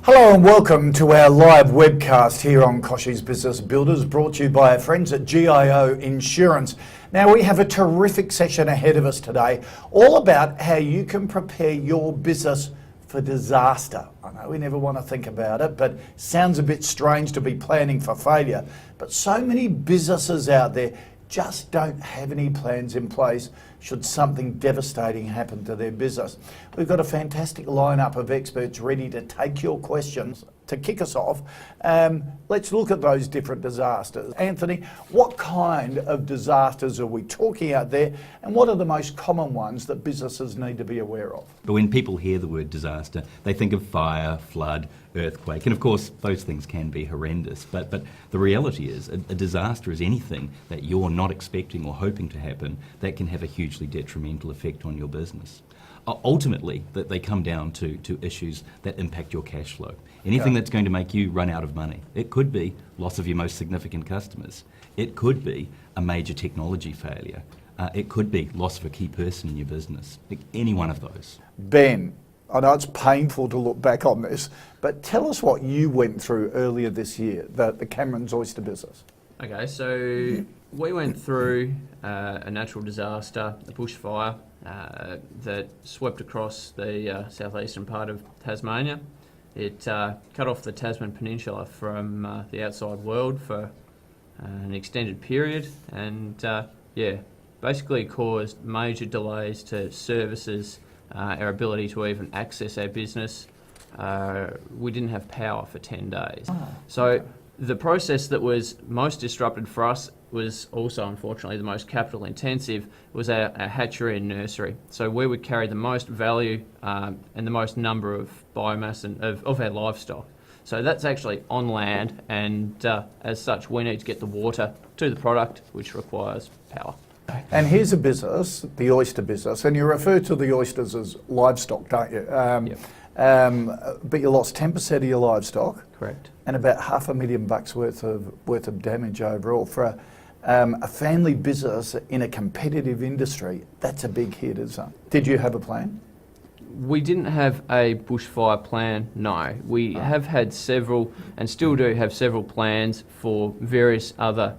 Hello and welcome to our live webcast here on Kochie's Business Builders, brought to you by our friends at GIO Insurance. Now we have a terrific session ahead of us today, all about how you can prepare your business for disaster. I know we never want to think about it, but sounds a bit strange to be planning for failure. But so many businesses out there just don't have any plans in place should something devastating happen to their business. We've got a fantastic lineup of experts ready to take your questions. To kick us off, let's look at those different disasters. Anthony, what kind of disasters are we talking out there, and what are the most common ones that businesses need to be aware of? But when people hear the word disaster, they think of fire, flood, earthquake, and of course those things can be horrendous, but the reality is a disaster is anything that you're not expecting or hoping to happen that can have a hugely detrimental effect on your business. Ultimately, that they come down to issues that impact your cash flow. Anything that's going to make you run out of money. It could be loss of your most significant customers. It could be a major technology failure. It could be loss of a key person in your business. Any one of those. Ben, I know it's painful to look back on this, but tell us what you went through earlier this year, the Cameron's Oyster business. Okay, so we went through a natural disaster, a bushfire that swept across the southeastern part of Tasmania. It cut off the Tasman Peninsula from the outside world for an extended period, and basically caused major delays to services, our ability to even access our business. We didn't have power for 10 days. So the process that was most disrupted for us was also, unfortunately, the most capital intensive, was our hatchery and nursery. So we would carry the most value and the most number of biomass and of our livestock. So that's actually on land, and as such we need to get the water to the product, which requires power. And here's a business, the oyster business, and you refer to the oysters as livestock, don't you? Yep. But you lost 10% of your livestock. Correct. And about $500,000 worth of damage overall. For a family business in a competitive industry, that's a big hit, isn't it? Did you have a plan? We didn't have a bushfire plan, no. We have had several, and still do have several plans for various other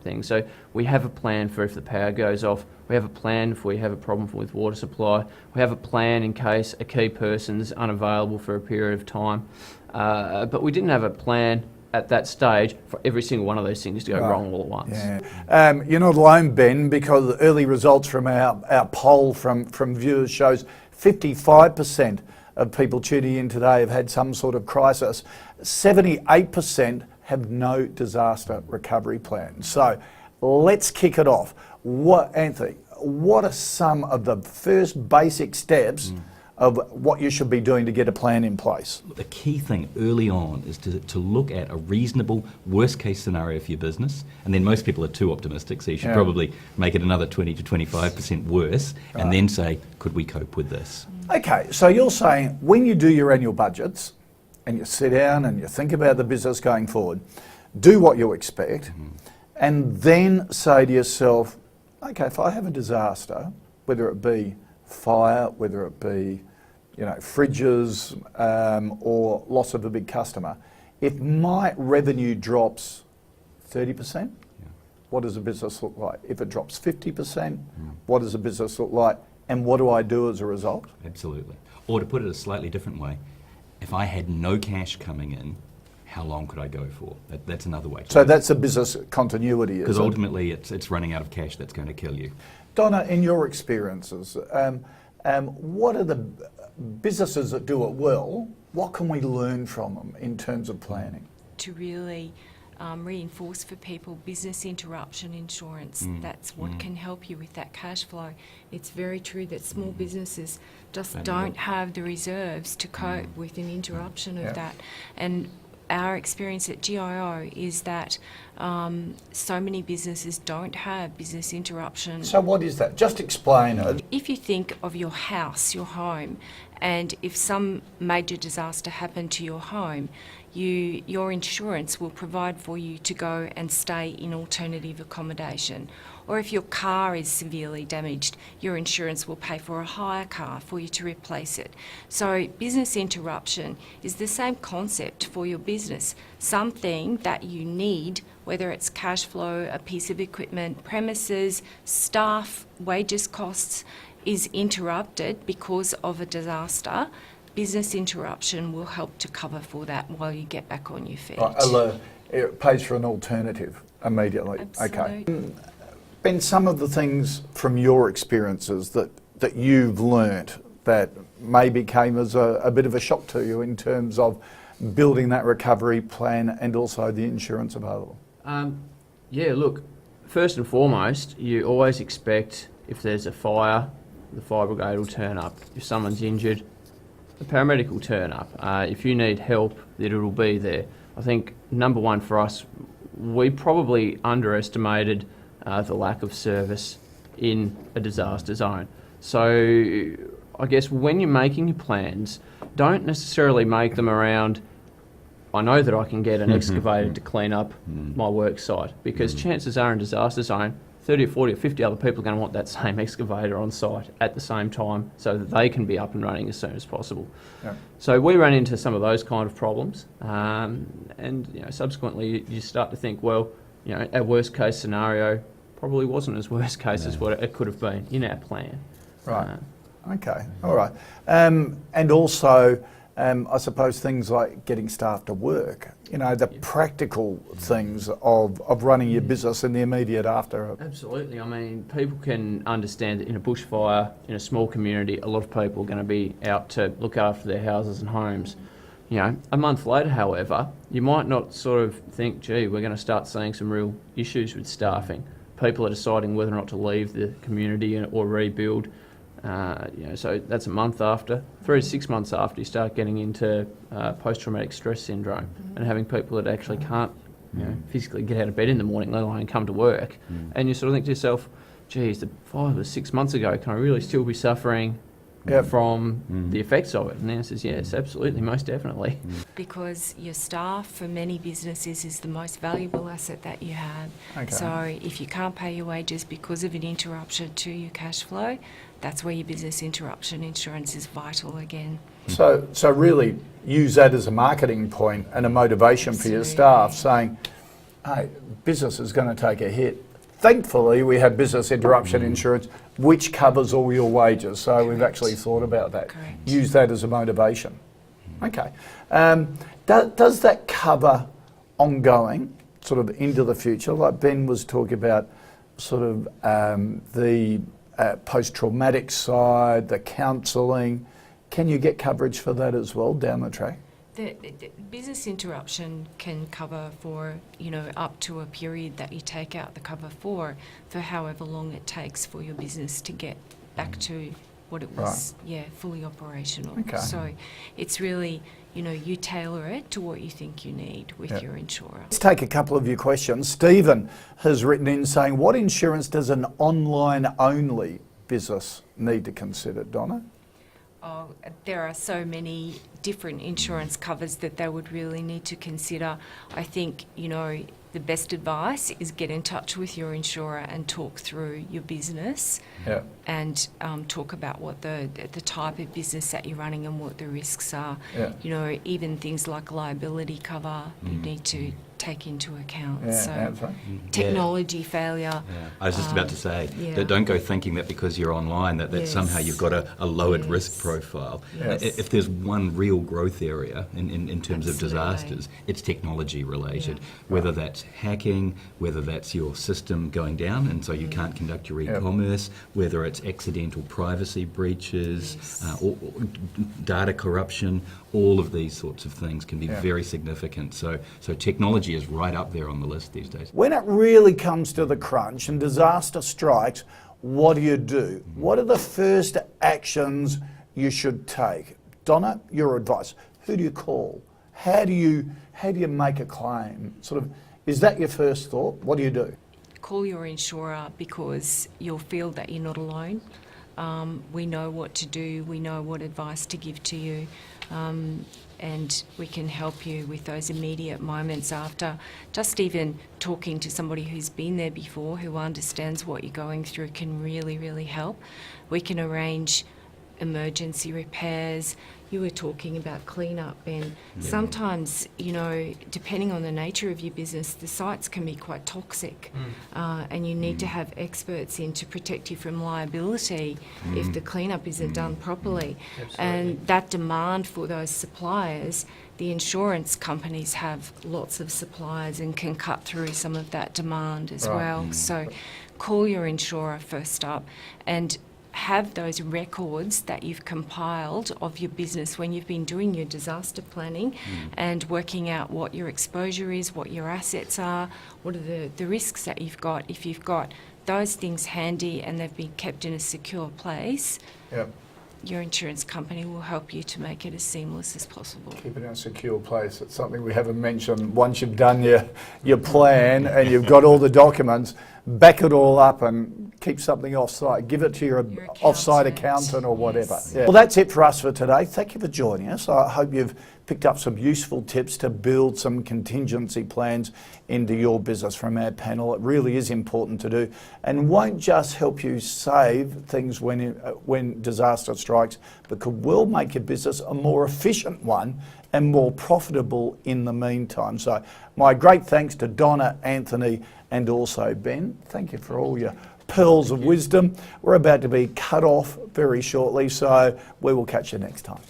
things. So we have a plan for if the power goes off. We have a plan if we have a problem with water supply. We have a plan in case a key person's unavailable for a period of time. But we didn't have a plan at that stage for every single one of those things to go wrong all at once. Yeah. You're not alone, Ben, because the early results from our poll from viewers shows 55% of people tuning in today have had some sort of crisis. 78% have no disaster recovery plan. So let's kick it off. Anthony, what are some of the first basic steps of what you should be doing to get a plan in place? The key thing early on is to look at a reasonable worst case scenario for your business, and then most people are too optimistic, so you should probably make it another 20 to 25% worse, and then say, could we cope with this? Okay, so you're saying when you do your annual budgets and you sit down and you think about the business going forward, do what you expect, and then say to yourself, okay, if I have a disaster, whether it be fire, whether it be fridges or loss of a big customer, if my revenue drops 30%, what does a business look like? If it drops 50%, what does a business look like? And what do I do as a result? Absolutely. Or to put it a slightly different way, if I had no cash coming in, how long could I go for? That's another way. So that's a business continuity, because ultimately it's running out of cash that's going to kill you. Donna, in your experiences, what are the businesses that do it well, what can we learn from them in terms of planning? To really reinforce for people business interruption insurance. That's what can help you with that cash flow. It's very true that small businesses just don't have the reserves to cope with an interruption of that. And our experience at GIO is that so many businesses don't have business interruption. So what is that? Just explain it. If you think of your house, your home, and if some major disaster happened to your home, your insurance will provide for you to go and stay in alternative accommodation. Or if your car is severely damaged, your insurance will pay for a hire car for you to replace it. So business interruption is the same concept for your business. Something that you need, whether it's cash flow, a piece of equipment, premises, staff, wages, costs, is interrupted because of a disaster. Business interruption will help to cover for that while you get back on your feet. Right, it pays for an alternative immediately. Absolutely. Okay. Ben, some of the things from your experiences that you've learnt that maybe came as a bit of a shock to you in terms of building that recovery plan and also the insurance available? Yeah, look, first and foremost, you always expect if there's a fire, the fire brigade will turn up. If someone's injured, the paramedic will turn up. If you need help, that it'll be there. I think number one for us, we probably underestimated the lack of service in a disaster zone. So I guess when you're making your plans, don't necessarily make them around, I know that I can get an excavator to clean up my work site, because chances are in disaster zone, 30 or 40 or 50 other people are going to want that same excavator on site at the same time so that they can be up and running as soon as possible. Yeah. So we ran into some of those kind of problems, and subsequently you start to think, well, our worst case scenario probably wasn't as worst case as what it could have been in our plan. Right. Okay. All right. And also, I suppose things like getting staff to work, the practical things of running your business in the immediate after. Absolutely. I mean, people can understand that in a bushfire, in a small community, a lot of people are going to be out to look after their houses and homes. A month later, however, you might not sort of think, gee, we're going to start seeing some real issues with staffing. People are deciding whether or not to leave the community or rebuild. So that's a month after. 3 to 6 months after, you start getting into post-traumatic stress syndrome and having people that actually can't physically get out of bed in the morning, let alone come to work. And you sort of think to yourself, geez, the fire was 6 months ago, can I really still be suffering from the effects of it? And the answer is yes, absolutely, most definitely. Because your staff for many businesses is the most valuable asset that you have. Okay. So if you can't pay your wages because of an interruption to your cash flow, that's where your business interruption insurance is vital again. So really use that as a marketing point and a motivation for your staff, saying, hey, business is going to take a hit. Thankfully, we have business interruption insurance, which covers all your wages. So we've actually thought about that. Correct. Use that as a motivation. Okay. Does that cover ongoing, sort of into the future? Like Ben was talking about, sort of the post-traumatic side, the counselling. Can you get coverage for that as well down the track? The business interruption can cover for, up to a period that you take out the cover for however long it takes for your business to get back to what it was, fully operational. Okay. So it's really, you tailor it to what you think you need with your insurer. Let's take a couple of your questions. Stephen has written in saying, what insurance does an online-only business need to consider, Donna? Oh, there are so many different insurance covers that they would really need to consider. I think, the best advice is get in touch with your insurer and talk through your business and talk about what the type of business that you're running and what the risks are. Even things like liability cover you need to take into account. Technology failure. I was just about to say that don't go thinking that because you're online that somehow you've got a lowered risk profile. If there's one real growth area in terms of disasters, it's technology related, whether that's hacking, whether that's your system going down and so you can't conduct your e-commerce, whether it's accidental privacy breaches, or data corruption. All of these sorts of things can be very significant. So technology is right up there on the list these days. When it really comes to the crunch and disaster strikes, what do you do? What are the first actions you should take? Donna, your advice. Who do you call? How do you make a claim? Is that your first thought? What do you do? Call your insurer because you'll feel that you're not alone. We know what to do. We know what advice to give to you. and we can help you with those immediate moments after. Just even talking to somebody who's been there before, who understands what you're going through, can really, really help. We can arrange emergency repairs. You were talking about clean-up, Ben. Sometimes, you know, depending on the nature of your business, the sites can be quite toxic, and you need to have experts in to protect you from liability if the clean-up isn't done properly. Absolutely. And that demand for those suppliers, the insurance companies have lots of suppliers and can cut through some of that demand as well. So call your insurer first up and have those records that you've compiled of your business when you've been doing your disaster planning and working out what your exposure is, what your assets are, what are the risks that you've got. If you've got those things handy and they've been kept in a secure place, Yep. your insurance company will help you to make it as seamless as possible. Keep it in a secure place. It's something we haven't mentioned. Once you've done your plan and you've got all the documents, back it all up and keep something off-site. Give it to your off-site accountant or whatever. Yes. Yeah. Well, that's it for us for today. Thank you for joining us. I hope you've picked up some useful tips to build some contingency plans into your business from our panel. It really is important to do and won't just help you save things when disaster strikes, but could well make your business a more efficient one and more profitable in the meantime. So my great thanks to Donna, Anthony and also Ben. Thank you for all your pearls of wisdom. We're about to be cut off very shortly, so we will catch you next time.